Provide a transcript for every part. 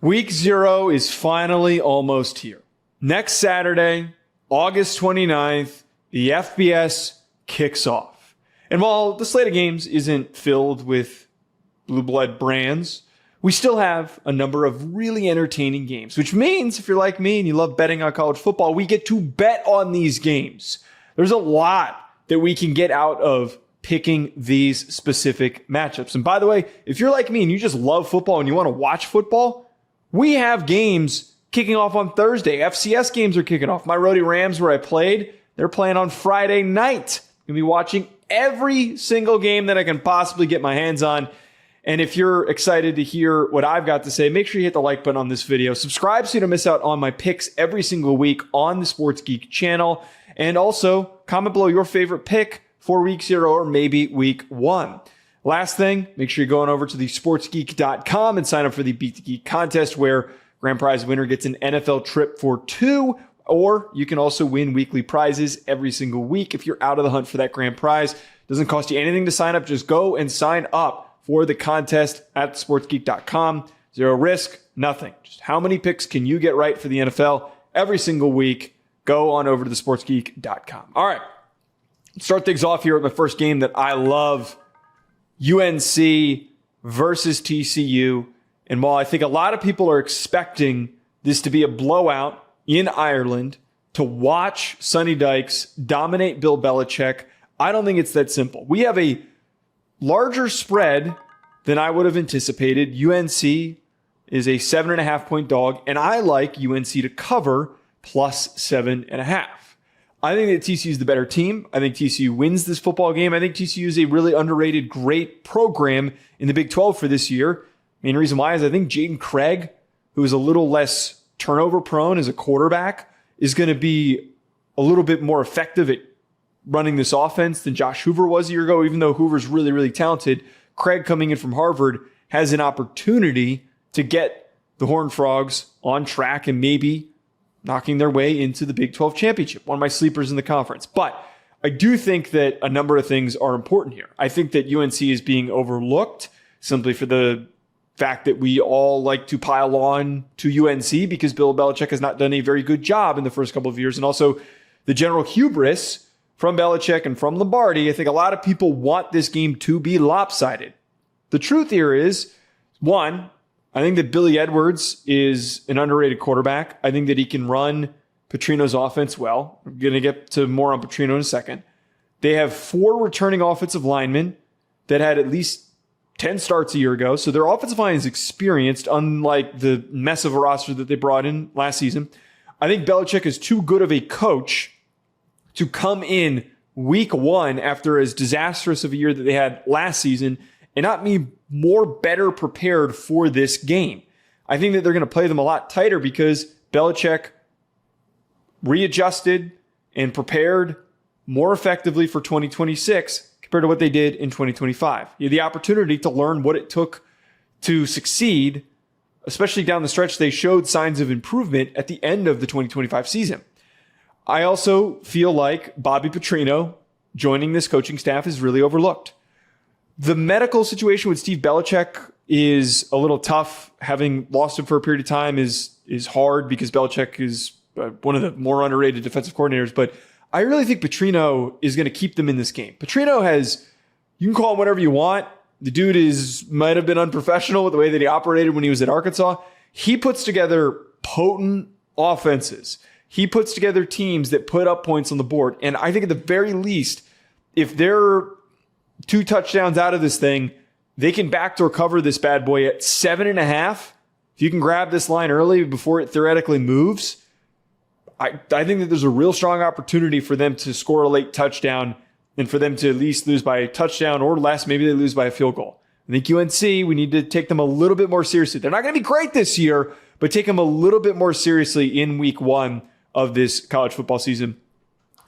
Week 0 is finally almost here. Next Saturday, August 29th, the FBS kicks off. And while the slate of games isn't filled with blue blood brands, we still have a number of really entertaining games, which means if you're like me and you love betting on college football, we get to bet on these games. There's a lot that we can get out of picking these specific matchups. And by the way, if you're like me and you just love football and you want to watch football, we have games kicking off on Thursday. FCS games are kicking off. My Rhody Rams, where I played, they're playing on Friday night. I'm going to be watching every single game that I can possibly get my hands on. And if you're excited to hear what I've got to say, make sure you hit the like button on this video. Subscribe so you don't miss out on my picks every single week on the Sports Geek channel. And also, comment below your favorite pick for week 0 or maybe week 1. Last thing, make sure you're going over to the sportsgeek.com and sign up for the Beat the Geek contest, where grand prize winner gets an NFL trip for 2, or you can also win weekly prizes every single week if you're out of the hunt for that grand prize. Doesn't cost you anything to sign up. Just go and sign up for the contest at sportsgeek.com. Zero risk, nothing. Just how many picks can you get right for the NFL every single week? Go on over to the sportsgeek.com. All right, let's start things off here with my first game that I love, UNC versus TCU. And while I think a lot of people are expecting this to be a blowout in Ireland, to watch Sonny Dykes dominate Bill Belichick, I don't think it's that simple. We have a larger spread than I would have anticipated. UNC is a 7.5-point dog, and I like UNC to cover plus 7.5. I think that TCU is the better team. I think TCU wins this football game. I think TCU is a really underrated, great program in the Big 12 for this year. Main reason why is I think Jaden Craig, who is a little less turnover prone as a quarterback, is going to be a little bit more effective at running this offense than Josh Hoover was a year ago. Even though Hoover's really, really talented, Craig, coming in from Harvard, has an opportunity to get the Horned Frogs on track and maybe knocking their way into the Big 12 championship, one of my sleepers in the conference. But I do think that a number of things are important here. I think that UNC is being overlooked simply for the fact that we all like to pile on to UNC because Bill Belichick has not done a very good job in the first couple of years. And also the general hubris from Belichick and from Lombardi. I think a lot of people want this game to be lopsided. The truth here is, one, I think that Billy Edwards is an underrated quarterback. I think that he can run Petrino's offense well. We're going to get to more on Petrino in a second. They have 4 returning offensive linemen that had at least 10 starts a year ago. So their offensive line is experienced, unlike the mess of a roster that they brought in last season. I think Belichick is too good of a coach to come in week 1 after as disastrous of a year that they had last season and not be better prepared for this game. I think that they're going to play them a lot tighter because Belichick readjusted and prepared more effectively for 2026 compared to what they did in 2025. You had the opportunity to learn what it took to succeed, especially down the stretch. They showed signs of improvement at the end of the 2025 season. I also feel like Bobby Petrino joining this coaching staff is really overlooked. The medical situation with Steve Belichick is a little tough. Having lost him for a period of time is hard because Belichick is one of the more underrated defensive coordinators. But I really think Petrino is going to keep them in this game. Petrino has, you can call him whatever you want. The dude might have been unprofessional with the way that he operated when he was at Arkansas. He puts together potent offenses. He puts together teams that put up points on the board. And I think at the very least, if they're 2 touchdowns out of this thing, they can backdoor cover this bad boy at 7.5. If you can grab this line early before it theoretically moves, I think that there's a real strong opportunity for them to score a late touchdown and for them to at least lose by a touchdown or less. Maybe they lose by a field goal. I think UNC, we need to take them a little bit more seriously. They're not going to be great this year, but take them a little bit more seriously in week 1 of this college football season.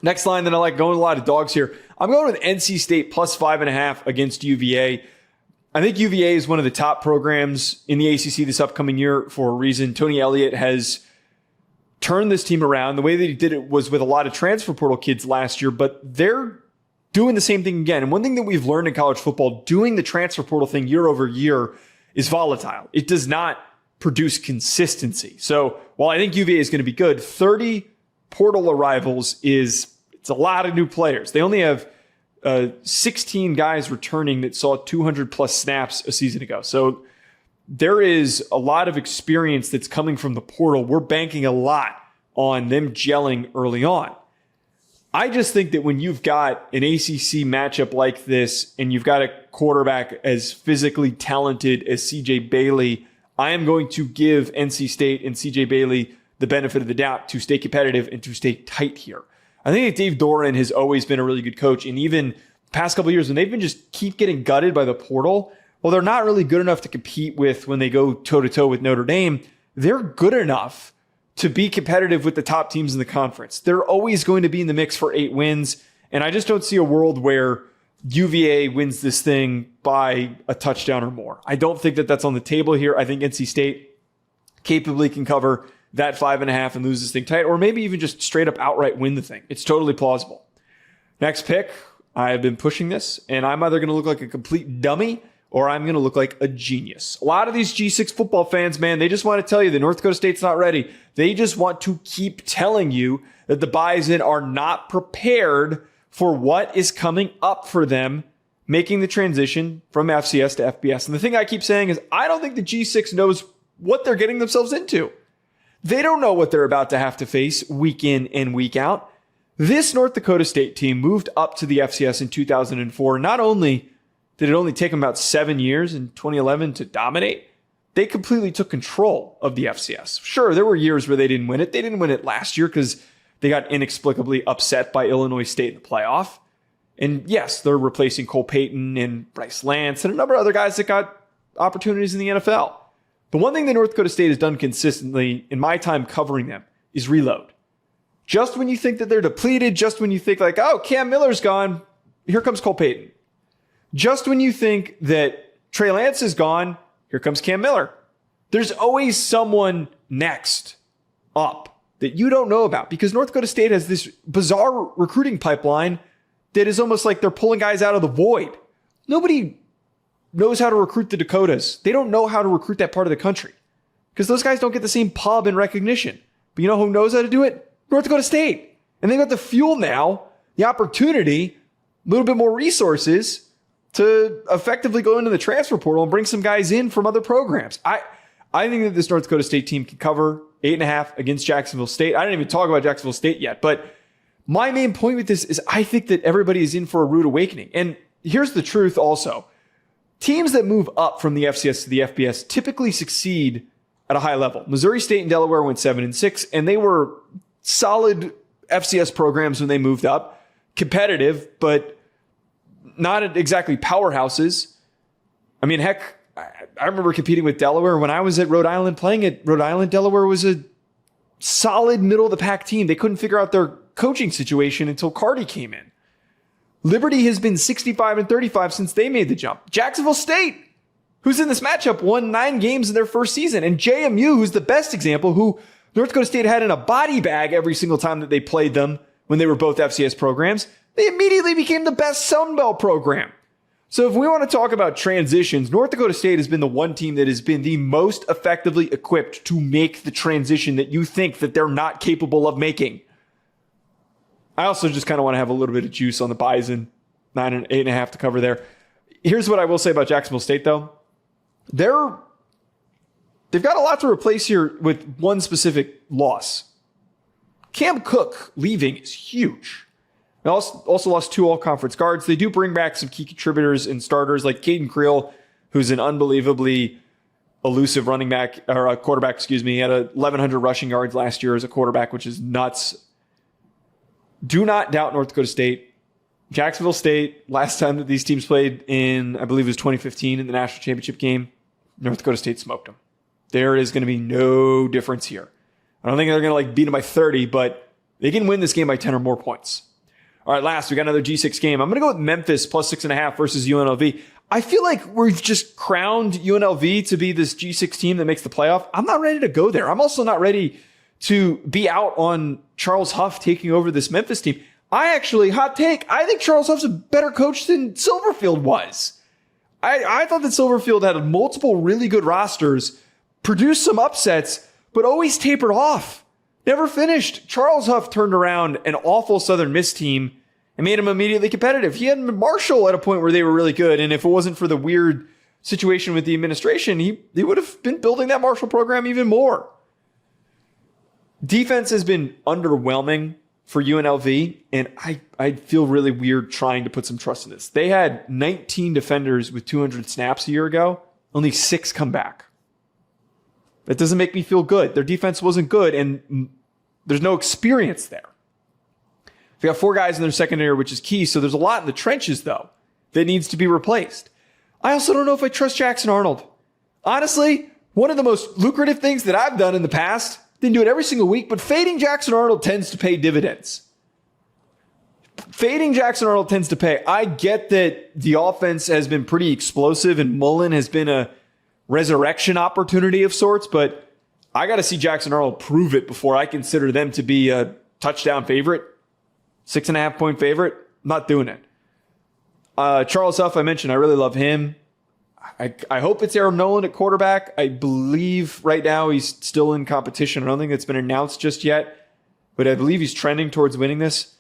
Next line that I like, going a lot of dogs here. I'm going with NC State plus 5.5 against UVA. I think UVA is one of the top programs in the ACC this upcoming year for a reason. Tony Elliott has turned this team around. The way that he did it was with a lot of transfer portal kids last year, but they're doing the same thing again. And one thing that we've learned in college football, doing the transfer portal thing year over year is volatile. It does not produce consistency. So while I think UVA is going to be good, 30 portal arrivals it's a lot of new players. They only have 16 guys returning that saw 200 plus snaps a season ago. So there is a lot of experience that's coming from the portal. We're banking a lot on them gelling early on. I just think that when you've got an ACC matchup like this and you've got a quarterback as physically talented as CJ Bailey, I am going to give NC State and CJ Bailey the benefit of the doubt to stay competitive and to stay tight here. I think that Dave Doran has always been a really good coach, and even the past couple of years when they've been just keep getting gutted by the portal, well, they're not really good enough to compete with when they go toe-to-toe with Notre Dame. They're good enough to be competitive with the top teams in the conference. They're always going to be in the mix for 8 wins, and I just don't see a world where UVA wins this thing by a touchdown or more. I don't think that that's on the table here. I think NC State capably can cover that 5.5 and lose this thing tight, or maybe even just straight up outright win the thing. It's totally plausible. Next pick, I have been pushing this, and I'm either going to look like a complete dummy or I'm going to look like a genius. A lot of these G6 football fans, man, they just want to tell you that North Dakota State's not ready. They just want to keep telling you that the Bison are not prepared for what is coming up for them, making the transition from FCS to FBS. And the thing I keep saying is I don't think the G6 knows what they're getting themselves into. They don't know what they're about to have to face week in and week out. This North Dakota State team moved up to the FCS in 2004. Not only did it only take them about 7 years in 2011 to dominate, they completely took control of the FCS. Sure, there were years where they didn't win it. They didn't win it last year because they got inexplicably upset by Illinois State in the playoff. And yes, they're replacing Cole Payton and Bryce Lance and a number of other guys that got opportunities in the NFL. The one thing that North Dakota State has done consistently in my time covering them is reload. Just when you think that they're depleted, just when you think like, oh, Cam Miller's gone, here comes Cole Payton. Just when you think that Trey Lance is gone, here comes Cam Miller. There's always someone next up that you don't know about because North Dakota State has this bizarre recruiting pipeline that is almost like they're pulling guys out of the void. Nobody knows how to recruit the Dakotas. They don't know how to recruit that part of the country because those guys don't get the same pub and recognition. But you know who knows how to do it? North Dakota State. And they've got the fuel now, the opportunity, a little bit more resources to effectively go into the transfer portal and bring some guys in from other programs. I think that this North Dakota State team can cover 8.5 against Jacksonville State. I didn't even talk about Jacksonville State yet, but my main point with this is I think that everybody is in for a rude awakening. And here's the truth also. Teams that move up from the FCS to the FBS typically succeed at a high level. Missouri State and Delaware went 7-6, and they were solid FCS programs when they moved up. Competitive, but not exactly powerhouses. I mean, heck, I remember competing with Delaware when I was at Rhode Island playing at Rhode Island. Delaware was a solid middle-of-the-pack team. They couldn't figure out their coaching situation until Carty came in. Liberty has been 65-35 since they made the jump. Jacksonville State, who's in this matchup, won 9 games in their first season. And JMU, who's the best example, who North Dakota State had in a body bag every single time that they played them when they were both FCS programs, they immediately became the best Sun Belt program. So if we want to talk about transitions, North Dakota State has been the one team that has been the most effectively equipped to make the transition that you think that they're not capable of making. I also just kind of want to have a little bit of juice on the Bison, 9 and 8.5 to cover there. Here's what I will say about Jacksonville State, though. They've got a lot to replace here with one specific loss. Cam Cook leaving is huge. They also lost 2 all-conference guards. They do bring back some key contributors and starters like Caden Creel, who's an unbelievably elusive running back, or a quarterback, He had 1,100 rushing yards last year as a quarterback, which is nuts. Do not doubt North Dakota State. Jacksonville State, last time that these teams played in, I believe it was 2015 in the national championship game, North Dakota State smoked them. There is going to be no difference here. I don't think they're going to beat them by 30, but they can win this game by 10 or more points. All right, last, we got another G6 game. I'm going to go with Memphis plus 6.5 versus UNLV. I feel like we've just crowned UNLV to be this G6 team that makes the playoff. I'm not ready to go there. I'm also not ready to be out on Charles Huff taking over this Memphis team. Hot take, I think Charles Huff's a better coach than Silverfield was. I thought that Silverfield had multiple really good rosters, produced some upsets, but always tapered off. Never finished. Charles Huff turned around an awful Southern Miss team and made them immediately competitive. He had Marshall at a point where they were really good, and if it wasn't for the weird situation with the administration, he would have been building that Marshall program even more. Defense has been underwhelming for UNLV, and I feel really weird trying to put some trust in this. They had 19 defenders with 200 snaps a year ago. Only 6 come back. That doesn't make me feel good. Their defense wasn't good, and there's no experience there. They got 4 guys in their secondary, which is key, so there's a lot in the trenches, though, that needs to be replaced. I also don't know if I trust Jackson Arnold. Honestly, one of the most lucrative things that I've done in the past, didn't do it every single week, but fading Jackson Arnold tends to pay dividends. Fading Jackson Arnold tends to pay. I get that the offense has been pretty explosive and Mullen has been a resurrection opportunity of sorts, but I got to see Jackson Arnold prove it before I consider them to be a touchdown favorite, 6.5 point favorite. I'm not doing it. Charles Huff, I mentioned, I really love him. I hope it's Aaron Nolan at quarterback. I believe right now he's still in competition. I don't think it's been announced just yet, but I believe he's trending towards winning this.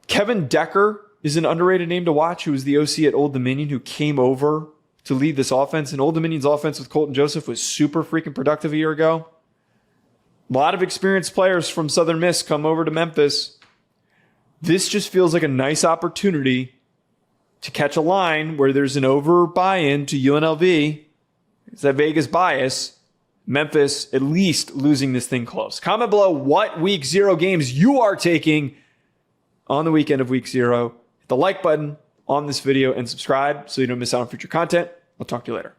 Kevin Decker is an underrated name to watch, who was the OC at Old Dominion, who came over to lead this offense. And Old Dominion's offense with Colton Joseph was super freaking productive a year ago. A lot of experienced players from Southern Miss come over to Memphis. This just feels like a nice opportunity to catch a line where there's an over buy-in to UNLV. It's that Vegas bias. Memphis at least losing this thing close. Comment below what week 0 games you are taking on the weekend of week 0. Hit the like button on this video and subscribe so you don't miss out on future content. I'll talk to you later.